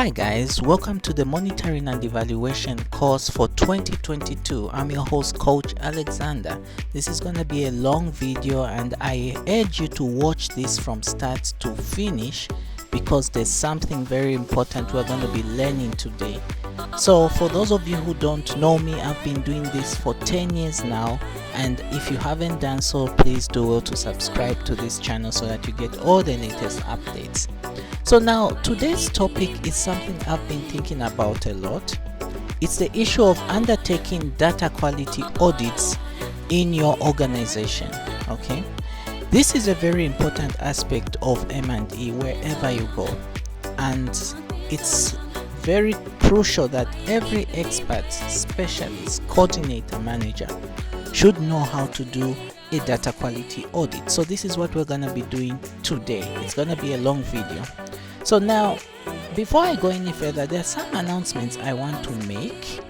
Hi guys, welcome to the Monitoring and Evaluation course for 2022. I'm your host Coach Alexander. This is going to be a long video and I urge you to watch this from start to finish because there's something very important we're going to be learning today. So for those of you who don't know me, I've been doing this for 10 years now, and if you haven't done so, please do well to subscribe to this channel so that you get all the latest updates. So now today's topic is something I've been thinking about a lot. It's the issue of undertaking data quality audits in your organization. Okay, this is a very important aspect of M&E wherever you go, and it's very crucial that every expert, specialist, coordinator, manager should know how to do a data quality audit. So this is what we're going to be doing today. It's going to be a long video. So now, before I go any further, there are some announcements I want to make.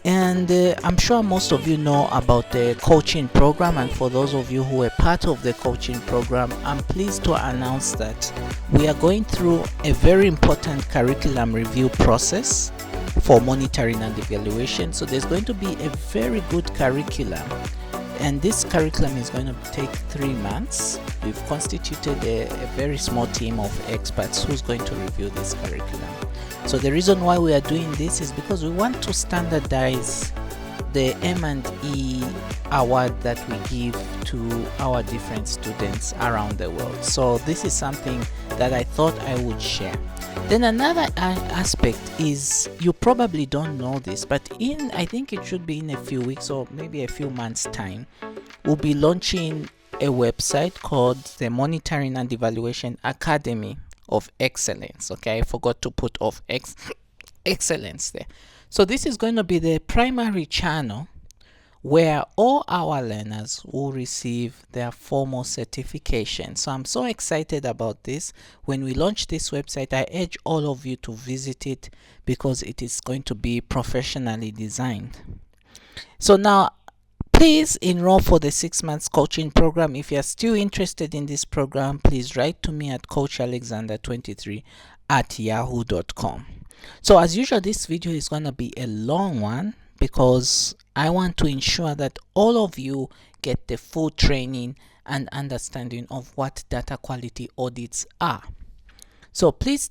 And I'm sure most of you know about the coaching program, and for those of you who are part of the coaching program, I'm pleased to announce that we are going through a very important curriculum review process for monitoring and evaluation. So there's going to be a very good curriculum, and this curriculum is going to take 3 months. We've constituted a very small team of experts who's going to review this curriculum. So the reason why we are doing this is because we want to standardize the M&E award that we give to our different students around the world. So this is something that I thought I would share. Then another aspect is, you probably don't know this, but I think it should be in a few weeks or maybe a few months time, we'll be launching a website called the Monitoring and Evaluation Academy of Excellence. Okay, I forgot to put of excellence there. So this is going to be the primary channel where all our learners will receive their formal certification. So I'm so excited about this. When we launch this website, I urge all of you to visit it because it is going to be professionally designed. So now, please enroll for the 6 months coaching program. If you're still interested in this program, please write to me at coachalexander23@yahoo.com. So as usual, this video is going to be a long one because I want to ensure that all of you get the full training and understanding of what data quality audits are. So please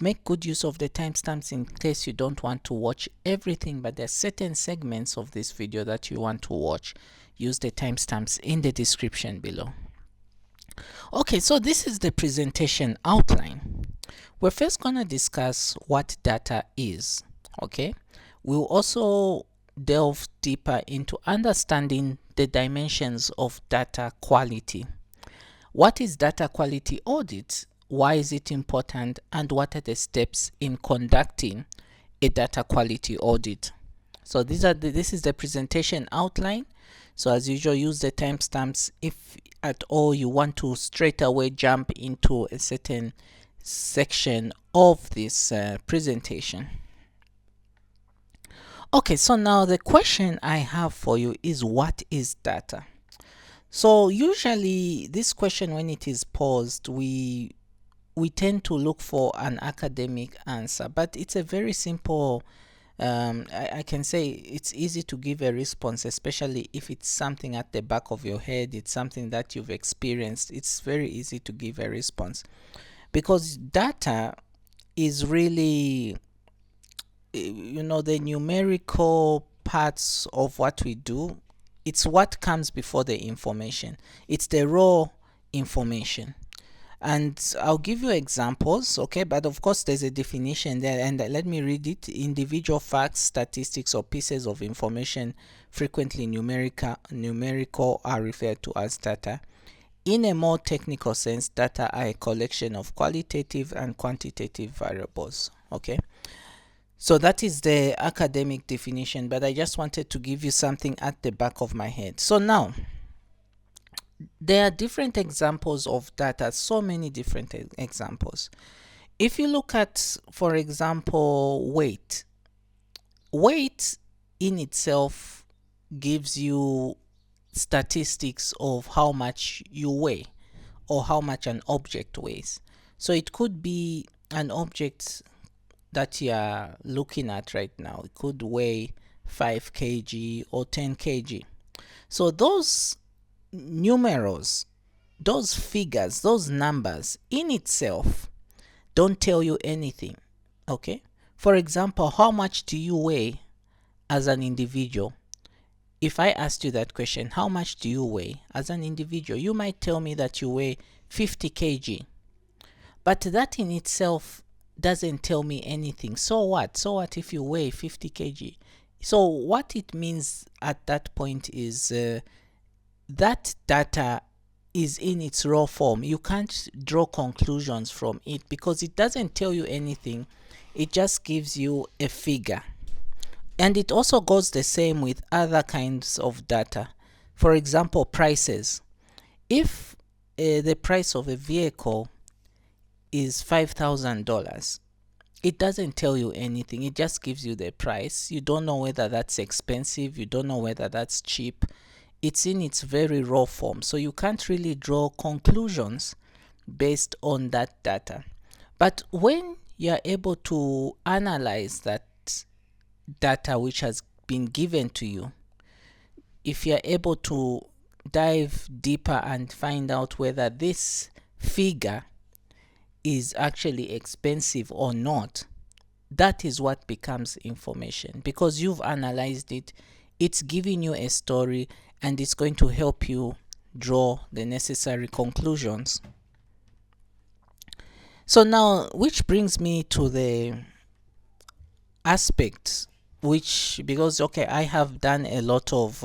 make good use of the timestamps in case you don't want to watch everything, but there are certain segments of this video that you want to watch. Use the timestamps in the description below. Okay, so this is the presentation outline. We're first going to discuss what data is. Okay, we'll also delve deeper into understanding the dimensions of data quality. What is data quality audit? Why is it important, and what are the steps in conducting a data quality audit? So this is the presentation outline. So as usual, use the timestamps if at all you want to straight away jump into a certain section of this presentation. Okay, so now the question I have for you is, what is data? So usually this question, when it is posed, we tend to look for an academic answer, but it's a very simple, I can say it's easy to give a response, especially if it's something at the back of your head, it's something that you've experienced. It's very easy to give a response because data is really, the numerical parts of what we do. It's what comes before the information. It's the raw information. And I'll give you examples, okay, but of course there's a definition there, and let me read it. Individual facts, statistics, or pieces of information, frequently numerical, are referred to as data. In a more technical sense, data are a collection of qualitative and quantitative variables. Okay, so that is the academic definition, but I just wanted to give you something at the back of my head. So now, there are different examples of data, so many different examples. If you look at, for example, weight in itself gives you statistics of how much you weigh or how much an object weighs. So it could be an object that you are looking at right now. It could weigh 5 kg or 10 kg. So those numerals, those figures, those numbers in itself don't tell you anything. Okay? For example, how much do you weigh as an individual? If I asked you that question, how much do you weigh as an individual? You might tell me that you weigh 50 kg. But that in itself doesn't tell me anything. So what? So what if you weigh 50 kg? So what it means at that point is that data is in its raw form. You can't draw conclusions from it because it doesn't tell you anything. It just gives you a figure. And it also goes the same with other kinds of data. For example, prices. If the price of a vehicle is $5,000, it doesn't tell you anything. It just gives you the price. You don't know whether that's expensive. You don't know whether that's cheap. It's in its very raw form. So you can't really draw conclusions based on that data. But when you're able to analyze that data which has been given to you, if you're able to dive deeper and find out whether this figure is actually expensive or not, that is what becomes information, because you've analyzed it. It's giving you a story and it's going to help you draw the necessary conclusions. So now, which brings me to the aspect which, because okay, I have done a lot of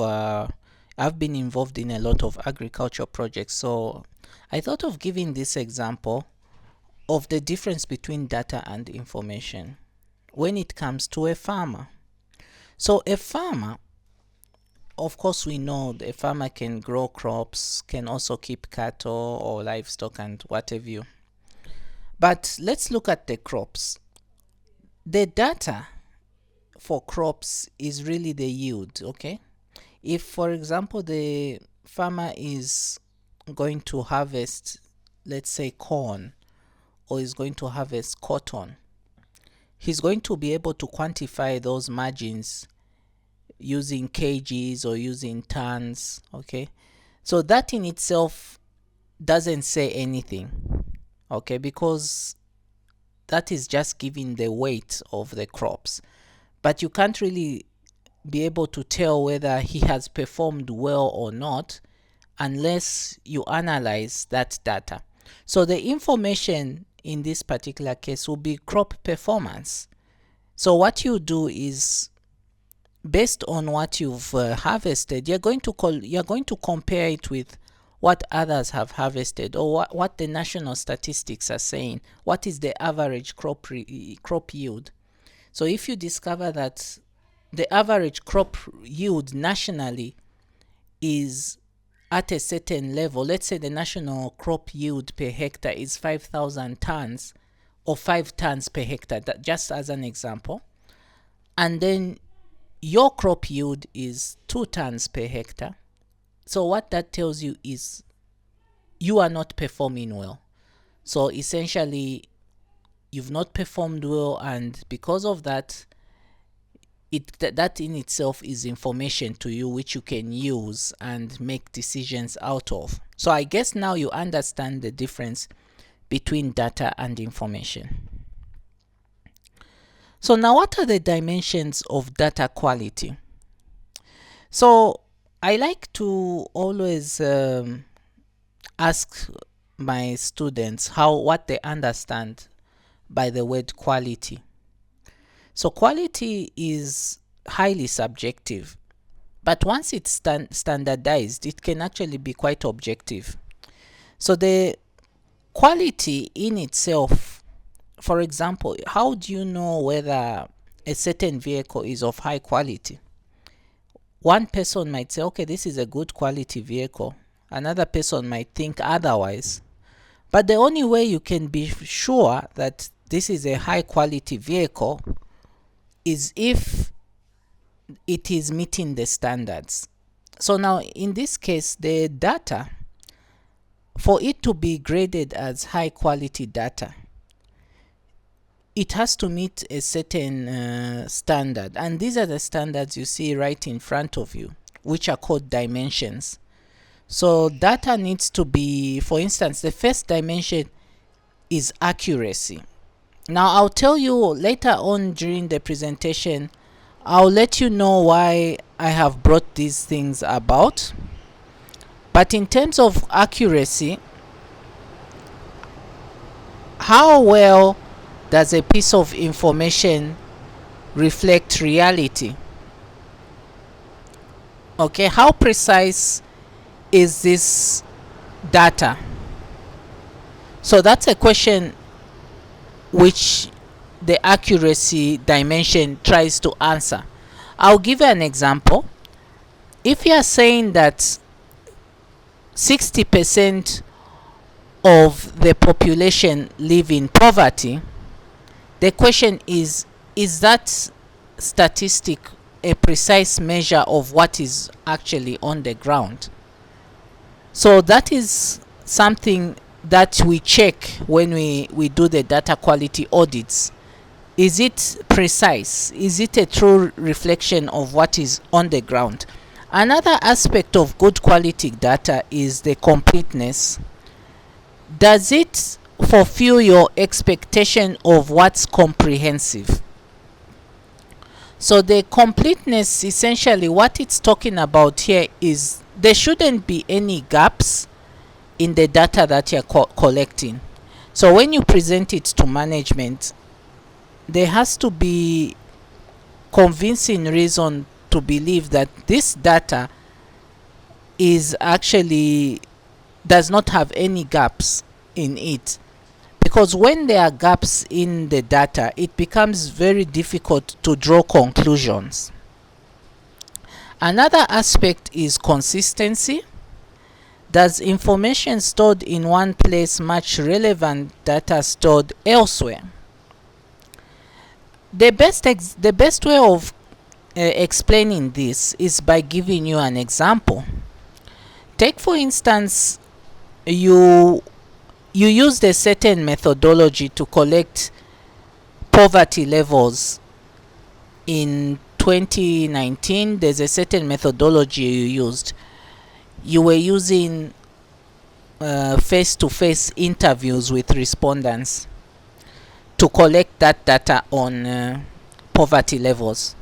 I've been involved in a lot of agriculture projects, so I thought of giving this example of the difference between data and information when it comes to a farmer. So a farmer, of course, we know a farmer can grow crops, can also keep cattle or livestock and what have you. But let's look at the crops. The data for crops is really the yield, okay? If, for example, the farmer is going to harvest, let's say, corn, or is going to harvest cotton, he's going to be able to quantify those margins using kgs or using tons, okay? So that in itself doesn't say anything, okay, because that is just giving the weight of the crops. But you can't really be able to tell whether he has performed well or not unless you analyze that data. So the information in this particular case will be crop performance. So what you do is, based on what you've harvested, you're going to compare it with what others have harvested, or what the national statistics are saying. What is the average crop yield? So if you discover that the average crop yield nationally is at a certain level, let's say the national crop yield per hectare is 5,000 tons or 5 tons per hectare, that just as an example, and then your crop yield is 2 tons per hectare. So what that tells you is you are not performing well. So essentially, you've not performed well, and because of that, that in itself is information to you which you can use and make decisions out of. So I guess now you understand the difference between data and information. So now, what are the dimensions of data quality? So I like to always ask my students what they understand by the word quality. So quality is highly subjective, but once it's standardized, it can actually be quite objective. So the quality in itself, for example, how do you know whether a certain vehicle is of high quality? One person might say, okay, this is a good quality vehicle. Another person might think otherwise. But the only way you can be sure that this is a high quality vehicle is if it is meeting the standards. So now in this case, the data, for it to be graded as high quality data, it has to meet a certain standard, and these are the standards you see right in front of you, which are called dimensions. So data needs to be, for instance, the first dimension is accuracy. Now I'll tell you later on during the presentation, I'll let you know why I have brought these things about. But in terms of accuracy, how well does a piece of information reflect reality? Okay, how precise is this data? So that's a question which the accuracy dimension tries to answer. I'll give you an example. If you are saying that 60% of the population live in poverty, the question is that statistic a precise measure of what is actually on the ground? So that is something that we check when we do the data quality audits. Is it precise? Is it a true reflection of what is on the ground? Another aspect of good quality data is the completeness. Does it fulfill your expectation of what's comprehensive? So the completeness, essentially what it's talking about here is there shouldn't be any gaps in the data that you're collecting. So when you present it to management, there has to be convincing reason to believe that this data is actually does not have any gaps in it, because when there are gaps in the data, it becomes very difficult to draw conclusions. Another aspect is consistency. Does information stored in one place match relevant data stored elsewhere? The best way of explaining this is by giving you an example. Take for instance, you used a certain methodology to collect poverty levels in 2019. There's a certain methodology you used. You were using face-to-face interviews with respondents to collect that data on poverty levels.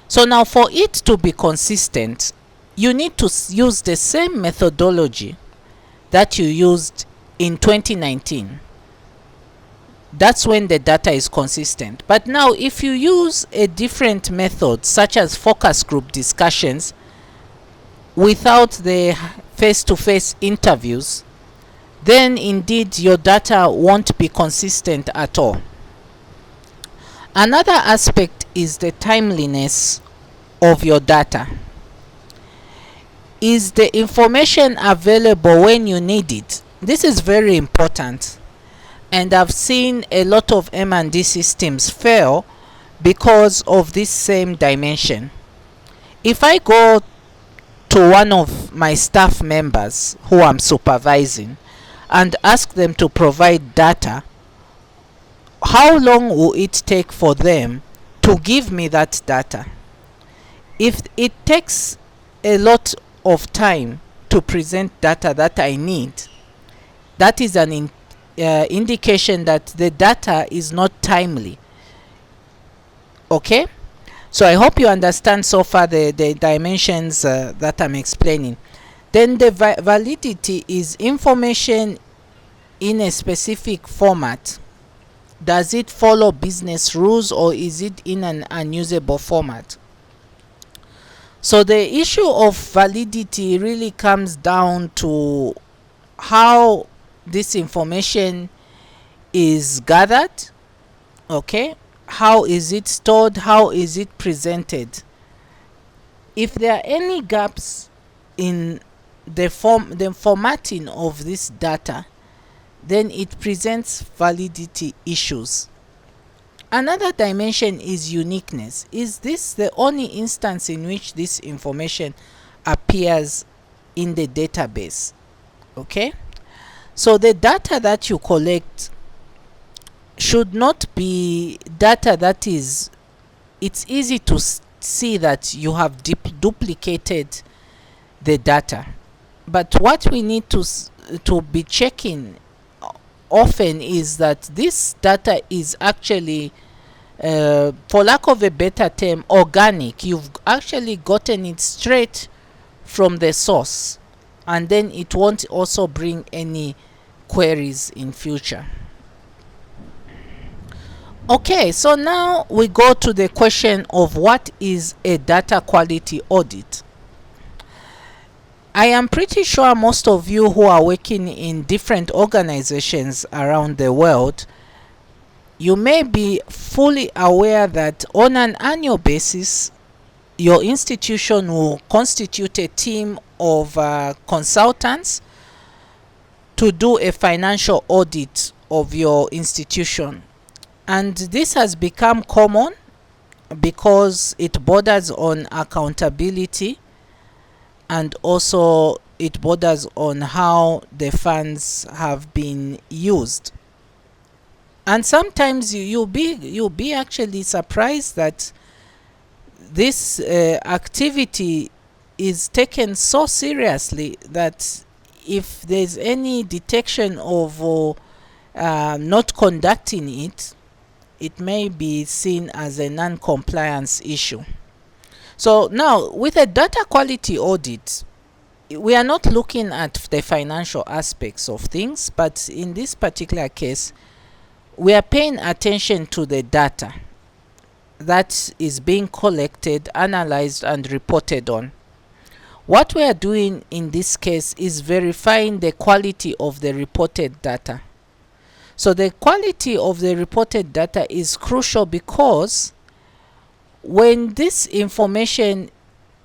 So now for it to be consistent, you need to use the same methodology that you used in 2019. That's when the data is consistent. But now if you use a different method, such as focus group discussions, without the face-to-face interviews, then indeed your data won't be consistent at all. Another aspect is the timeliness of your data. Is the information available when you need it? This is very important, and I've seen a lot of M&D systems fail because of this same dimension. If I go to one of my staff members who I'm supervising and ask them to provide data, how long will it take for them to give me that data? If it takes a lot of time to present data that I need, that is an indication that the data is not timely. Okay, so I hope you understand so far the dimensions that I'm explaining. Then the validity is information in a specific format. Does it follow business rules, or is it in an unusable format? So the issue of validity really comes down to how this information is gathered, okay? How is it stored? How is it presented? If there are any gaps in the formatting of this data, then it presents validity issues. Another dimension is uniqueness. Is this the only instance in which this information appears in the database? Okay, so the data that you collect should not be data that is, it's easy to see that you have duplicated the data. But what we need to be checking often is that this data is actually, for lack of a better term, organic. You've actually gotten it straight from the source, and then it won't also bring any queries in future. Okay, so now we go to the question of what is a data quality audit. I am pretty sure most of you who are working in different organizations around the world, you may be fully aware that on an annual basis, your institution will constitute a team of consultants to do a financial audit of your institution. And this has become common because it borders on accountability, and also it borders on how the funds have been used. And sometimes you'll be actually surprised that this activity is taken so seriously that if there's any detection of not conducting it, it may be seen as a non-compliance issue. So now, with a data quality audit, we are not looking at the financial aspects of things, but in this particular case, we are paying attention to the data that is being collected, analyzed, and reported on. What we are doing in this case is verifying the quality of the reported data. So the quality of the reported data is crucial because when this information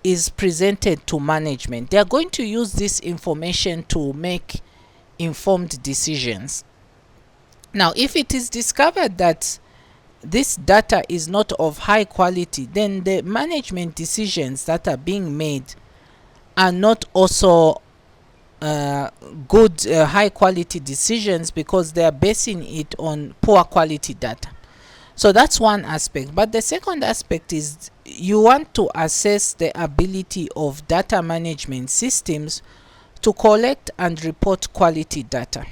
is presented to management, they are going to use this information to make informed decisions. Now, if it is discovered that this data is not of high quality, then the management decisions that are being made are not also good high quality decisions, because they are basing it on poor quality data. So that's one aspect. But the second aspect is you want to assess the ability of data management systems to collect and report quality data.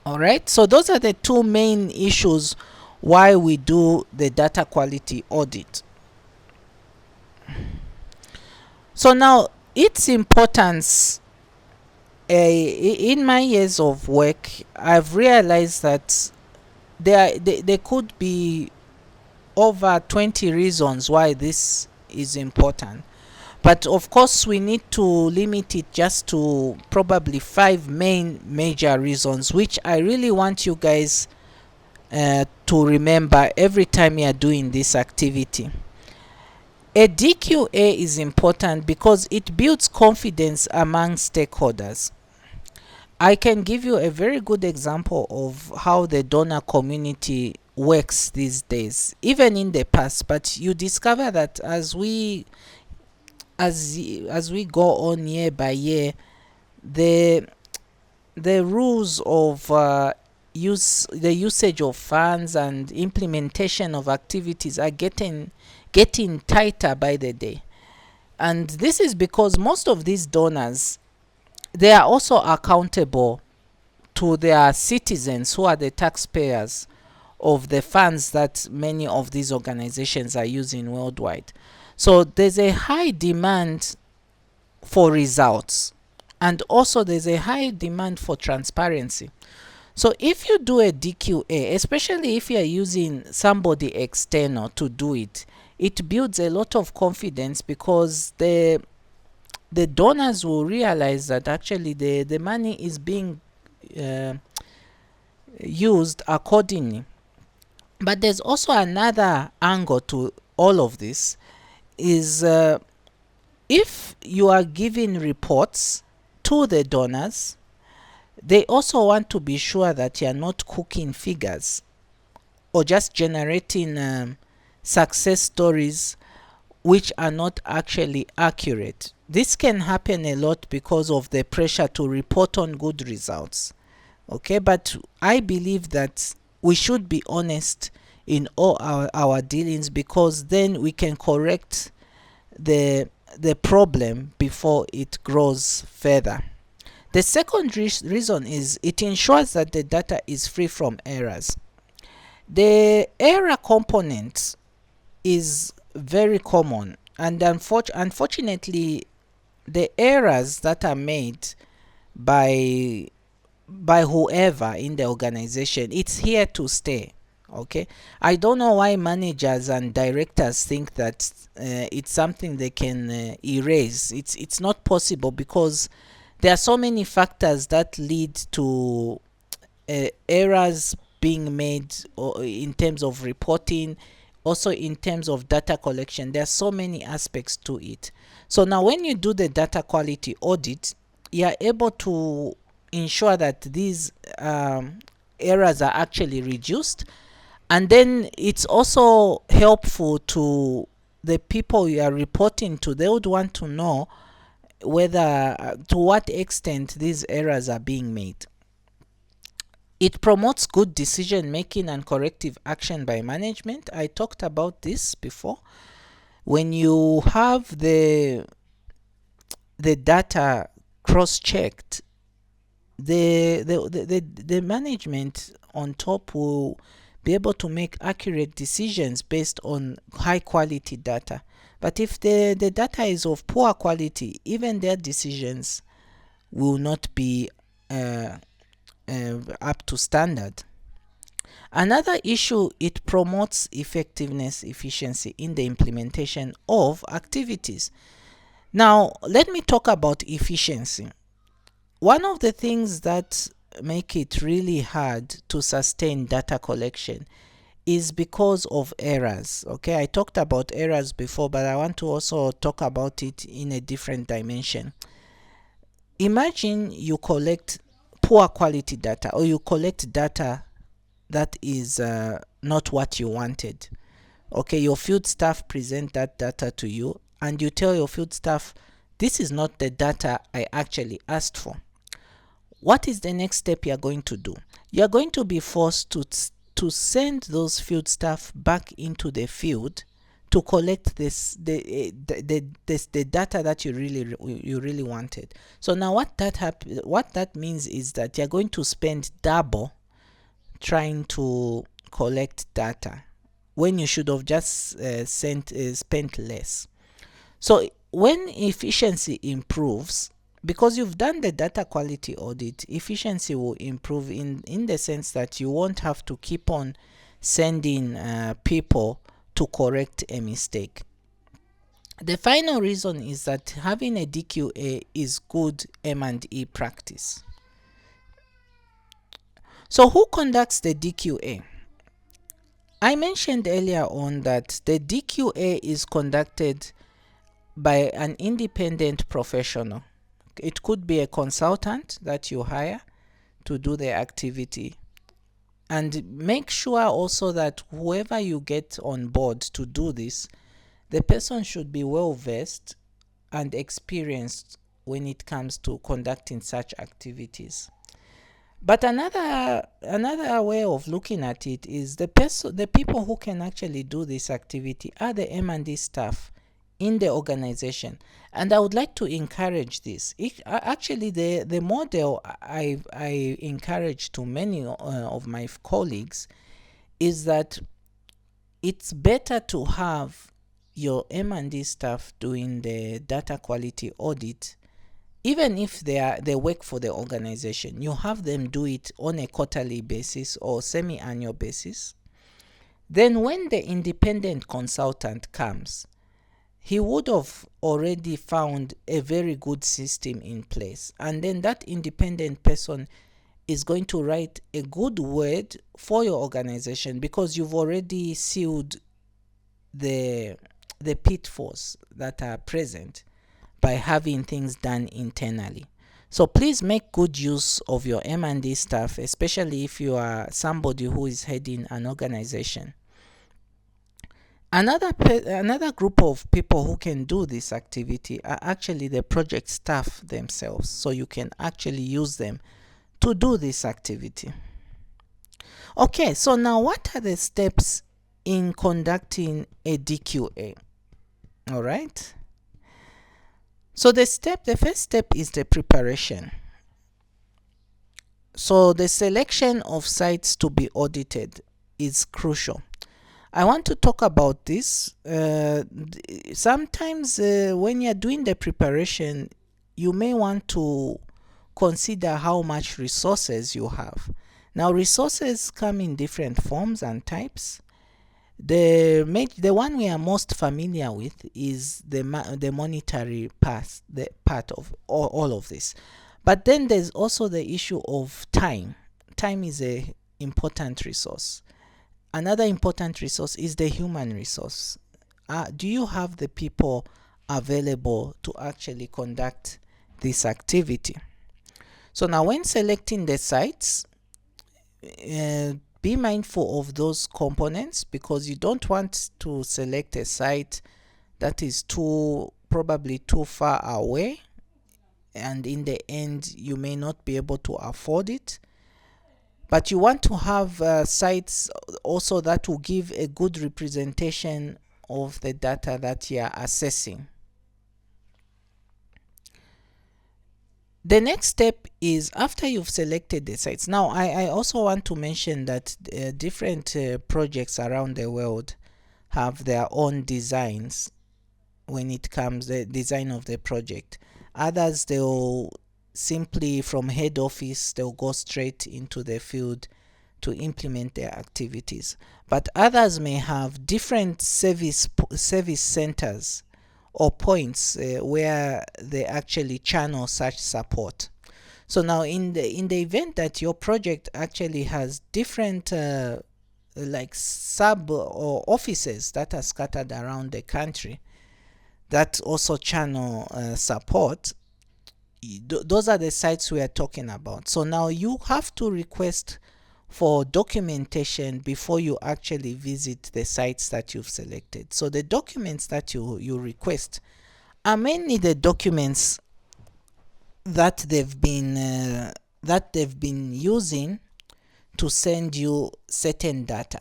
Alright, so those are the two main issues why we do the data quality audit. So now, its importance, in my years of work, I've realized that there could be over 20 reasons why this is important. But of course, we need to limit it just to probably 5 major reasons, which I really want you guys to remember every time you are doing this activity. A DQA is important because it builds confidence among stakeholders. I can give you a very good example of how the donor community works these days, even in the past. But you discover that as we go on year by year, the rules of the usage of funds and implementation of activities are getting tighter by the day. And this is because most of these donors, they are also accountable to their citizens, who are the taxpayers of the funds that many of these organizations are using worldwide. So there's a high demand for results, and also there's a high demand for transparency. So if you do a DQA, especially if you're using somebody external to do it, it builds a lot of confidence, because the donors will realize that actually the money is being used accordingly. But there's also another angle to all of this, is if you are giving reports to the donors, they also want to be sure that you're not cooking figures or just generating success stories which are not actually accurate. This can happen a lot because of the pressure to report on good results. Okay, but I believe that we should be honest in all our dealings, because then we can correct the problem before it grows further. The second reason is it ensures that the data is free from errors. The error component is very common, and unfortunately the errors that are made by whoever in the organization, it's here to stay. Okay, I don't know why managers and directors think that it's something they can erase. It's not possible, because there are so many factors that lead to errors being made, or in terms of reporting, also in terms of data collection. There are so many aspects to it. So now when you do the data quality audit, you are able to ensure that these errors are actually reduced, and then it's also helpful to the people you are reporting to. They would want to know whether to what extent these errors are being made. It promotes good decision making and corrective action by management. I talked about this before. When you have the data cross-checked, the management on top will be able to make accurate decisions based on high quality data. But if the data is of poor quality, even their decisions will not be up to standard. Another issue, it promotes effectiveness, efficiency in the implementation of activities. Now, let me talk about efficiency. One of the things that make it really hard to sustain data collection is because of errors. Okay, I talked about errors before, but I want to also talk about it in a different dimension. Imagine you collect poor quality data, or you collect data that is not what you wanted. Okay, your field staff present that data to you, and you tell your field staff, this is not the data I actually asked for. What is the next step you are going to do? You are going to be forced to send those field staff back into the field to collect the data that you really wanted. So now what that means is that you're going to spend double trying to collect data when you should have just spent less. So when efficiency improves, because you've done the data quality audit, efficiency will improve in the sense that you won't have to keep on sending people to correct a mistake. The final reason is that having a DQA is good M&E practice. So who conducts the DQA? I mentioned earlier on that the DQA is conducted by an independent professional. It could be a consultant that you hire to do the activity. And make sure also that whoever you get on board to do this, the person should be well versed and experienced when it comes to conducting such activities. But another way of looking at it is the people who can actually do this activity are the M&D staff in the organization, and I would like to encourage this. Actually, the model I encourage to many of my colleagues is that it's better to have your M&D staff doing the data quality audit. Even if they work for the organization, you have them do it on a quarterly basis or semi-annual basis. Then when the independent consultant comes, he would have already found a very good system in place, and then that independent person is going to write a good word for your organization, because you've already sealed the pitfalls that are present by having things done internally. So please make good use of your M&D staff, especially if you are somebody who is heading an organization. Another group of people who can do this activity are actually the project staff themselves. So you can actually use them to do this activity. Okay, so now what are the steps in conducting a DQA? All right. So the first step is the preparation. So the selection of sites to be audited is crucial. I want to talk about this. Sometimes when you're doing the preparation, you may want to consider how much resources you have. Now, resources come in different forms and types. The one we are most familiar with is the monetary part of all of this. But then there's also the issue of time. Time is a important resource. Another important resource is the human resource. Do you have the people available to actually conduct this activity? So now when selecting the sites, be mindful of those components, because you don't want to select a site that is probably too far away, and in the end you may not be able to afford it. But you want to have sites also that will give a good representation of the data that you are assessing. The next step is after you've selected the sites. Now, I also want to mention that different projects around the world have their own designs when it comes the design of the project. Others, they'll simply from head office, they'll go straight into the field to implement their activities. But others may have different service centers or points where they actually channel such support. So now in the event that your project actually has different like sub or offices that are scattered around the country that also channel support, those are the sites we are talking about. So now you have to request for documentation before you actually visit the sites that you've selected. So the documents that you request are mainly the documents that they've been using to send you certain data.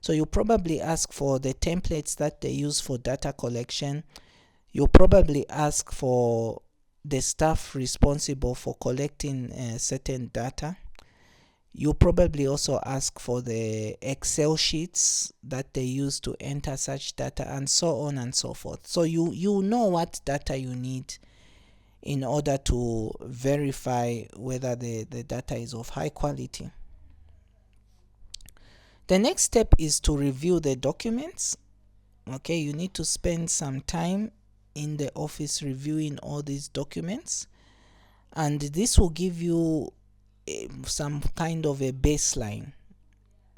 So you probably ask for the templates that they use for data collection. You probably ask for the staff responsible for collecting certain data. You probably also ask for the Excel sheets that they use to enter such data, and so on and so forth. So you know what data you need in order to verify whether the data is of high quality. The next step is to review the documents. Okay, you need to spend some time in the office reviewing all these documents, and this will give you some kind of a baseline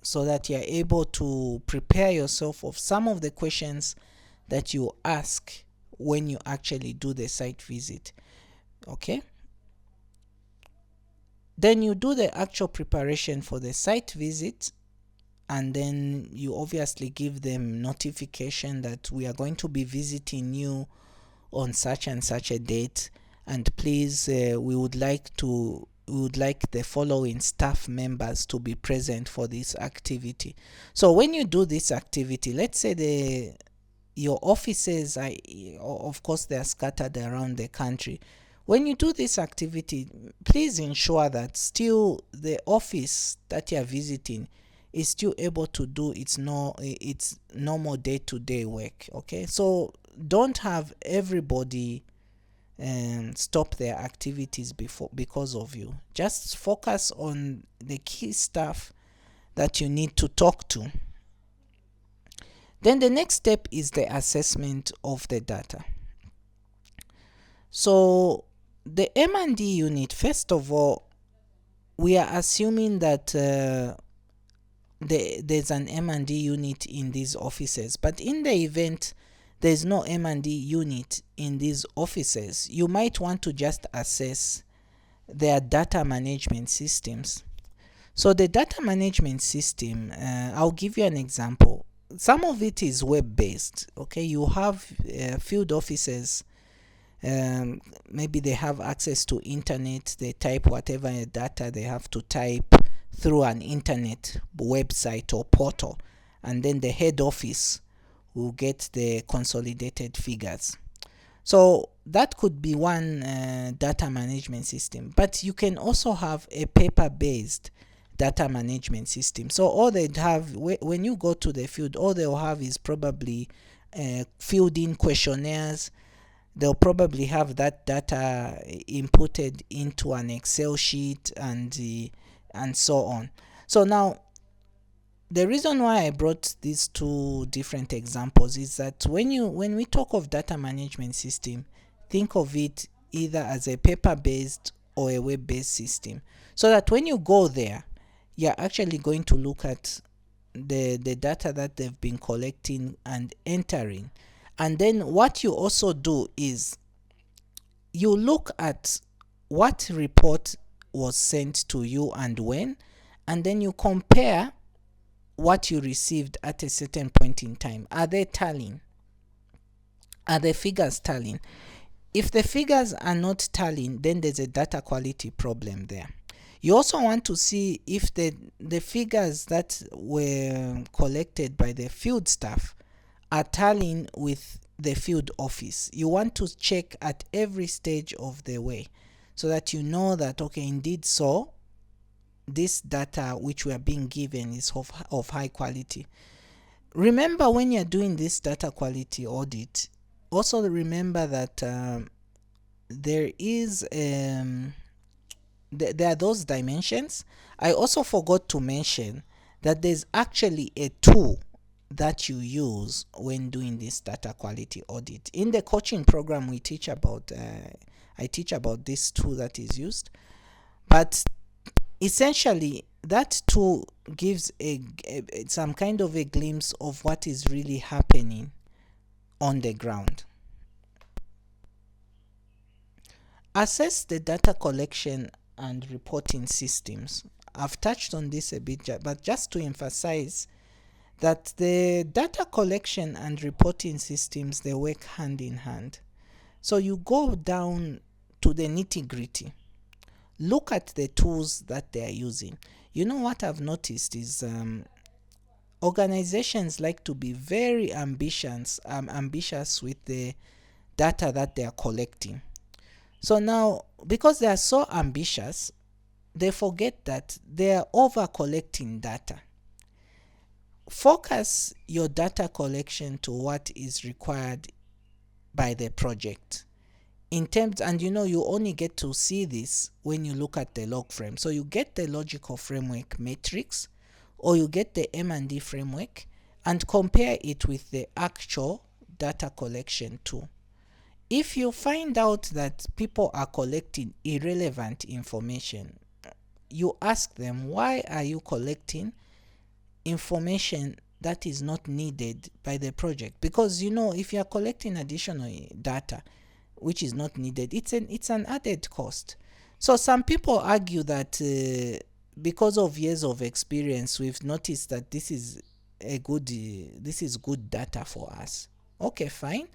so that you're able to prepare yourself of some of the questions that you ask when you actually do the site visit. Okay, then you do the actual preparation for the site visit, and then you obviously give them notification that we are going to be visiting you on such and such a date, and please we would like the following staff members to be present for this activity. So when you do this activity, let's say your offices are, of course, they are scattered around the country. When you do this activity, please ensure that still the office that you are visiting is still able to do its normal day-to-day work. Okay, so don't have everybody stop their activities because of you. Just focus on the key stuff that you need to talk to. Then the next step is the assessment of the data. So the M&D unit, first of all, we are assuming that there's an M&D unit in these offices, but in the event there's no M&D unit in these offices, you might want to just assess their data management systems. So the data management system, I'll give you an example. Some of it is web-based. Okay, you have field offices. Maybe they have access to internet. They type whatever data they have to type through an internet website or portal, and then the head office will get the consolidated figures. So that could be one data management system, but you can also have a paper-based data management system. So all they'd have, when you go to the field, all they'll have is probably filled in questionnaires. They'll probably have that data inputted into an Excel sheet and so on. So now, the reason why I brought these two different examples is that when we talk of data management system, think of it either as a paper-based or a web-based system, so that when you go there, you're actually going to look at the data that they've been collecting and entering. And then what you also do is you look at what report was sent to you and when, and then you compare what you received at a certain point in time. Are they tallying? Are the figures tallying? If the figures are not tallying, then there's a data quality problem there. You also want to see if the figures that were collected by the field staff are tallying with the field office. You want to check at every stage of the way, so that you know that, okay, indeed so, this data which we are being given is of high quality. Remember, when you're doing this data quality audit, also remember that there are those dimensions. I also forgot to mention that there's actually a tool that you use when doing this data quality audit. In the coaching program, we teach about I teach about this tool that is used, but essentially that tool gives some kind of a glimpse of what is really happening on the ground. Assess the data collection and reporting systems. I've touched on this a bit, but just to emphasize that the data collection and reporting systems, they work hand in hand. So you go down to the nitty-gritty. Look at the tools that they are using. You know what I've noticed is organizations like to be very ambitious with the data that they are collecting. So now, because they are so ambitious, they forget that they are over collecting data. Focus your data collection to what is required by the project. And you only get to see this when you look at the log frame. So you get the logical framework matrix, or you get the M&D framework, and compare it with the actual data collection tool. If you find out that people are collecting irrelevant information, you ask them, why are you collecting information that is not needed by the project? Because if you are collecting additional data which is not needed, it's an added cost. So some people argue that because of years of experience, we've noticed that this is good data for us. Okay, fine,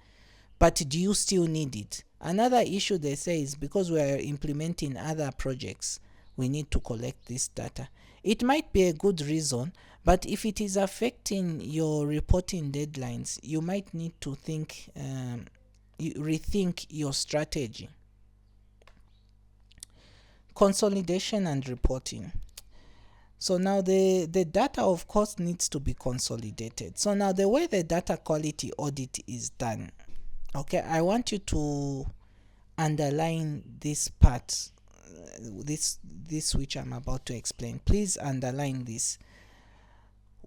but do you still need it? Another issue they say is because we are implementing other projects, we need to collect this data. It might be a good reason, but if it is affecting your reporting deadlines, you might need to rethink your strategy. Consolidation and reporting. So now the data, of course, needs to be consolidated. So now the way the data quality audit is done, okay, I want you to underline this part, this which I'm about to explain. Please underline this.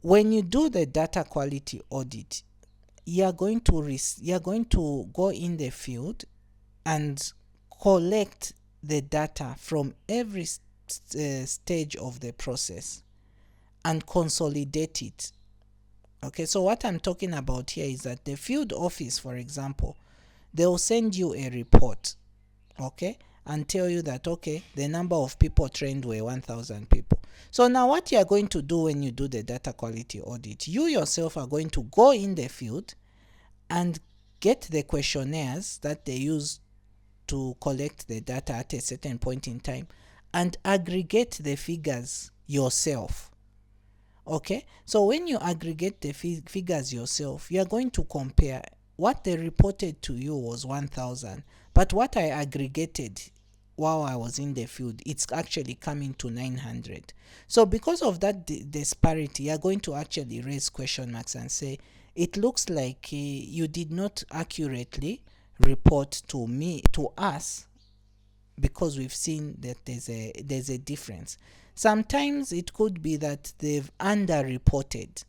When you do the data quality audit, you're going to go in the field and collect the data from every stage of the process and consolidate it. Okay, so what I'm talking about here is that the field office, for example, they'll send you a report, okay, and tell you that, okay, the number of people trained were 1,000 people. So now what you are going to do when you do the data quality audit, you yourself are going to go in the field and get the questionnaires that they use to collect the data at a certain point in time, and aggregate the figures yourself. Okay, so when you aggregate the figures yourself, you are going to compare what they reported to you was 1000, but what I aggregated while I was in the field, it's actually coming to 900. So because of that disparity, you are going to actually raise question marks and say, it looks like you did not accurately report to us, because we've seen that there's a difference. Sometimes it could be that they've underreported.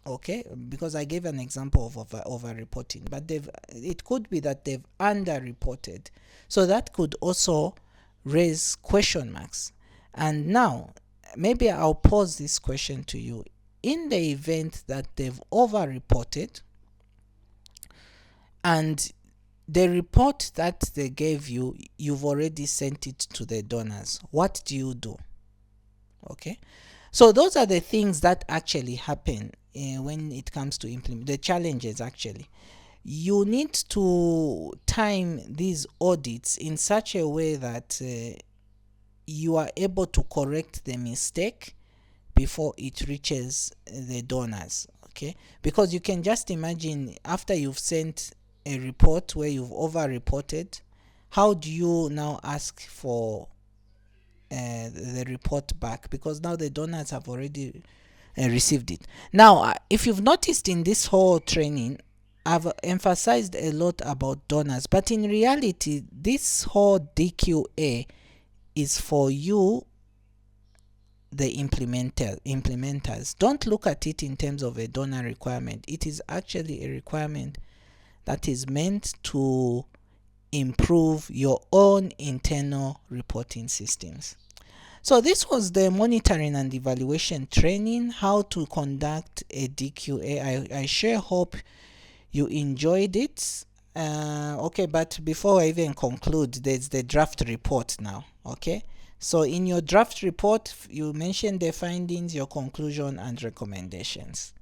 Okay, because I gave an example of over reporting, but it could be that they've underreported. So that could also raise question marks. And now maybe I'll pose this question to you. In the event that they've overreported and the report that they gave you, you've already sent it to the donors, what do you do? Okay, so those are the things that actually happen when it comes to implement the challenges. Actually, you need to time these audits in such a way that you are able to correct the mistake before it reaches the donors. Okay, because you can just imagine, after you've sent a report where you've over reported, how do you now ask for the report back? Because now the donors have already received it. Now if you've noticed in this whole training, I've emphasized a lot about donors, but in reality this whole DQA is for you, the implementers. Don't look at it in terms of a donor requirement. It is actually a requirement that is meant to improve your own internal reporting systems. So this was the monitoring and evaluation training, how to conduct a DQA. I sure hope you enjoyed it. Okay, but before I even conclude, there's the draft report now. Okay, so in your draft report, you mention the findings, your conclusion, and recommendations.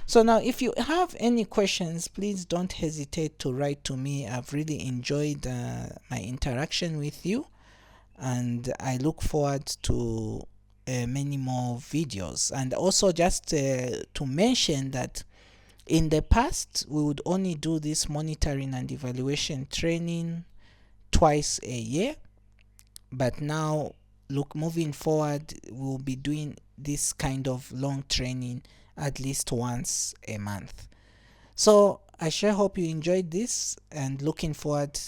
So now if you have any questions, please don't hesitate to write to me. I've really enjoyed my interaction with you, and I look forward to many more videos. And also just to mention that in the past we would only do this monitoring and evaluation training twice a year, but now moving forward we'll be doing this kind of long training at least once a month. So I sure hope you enjoyed this, and looking forward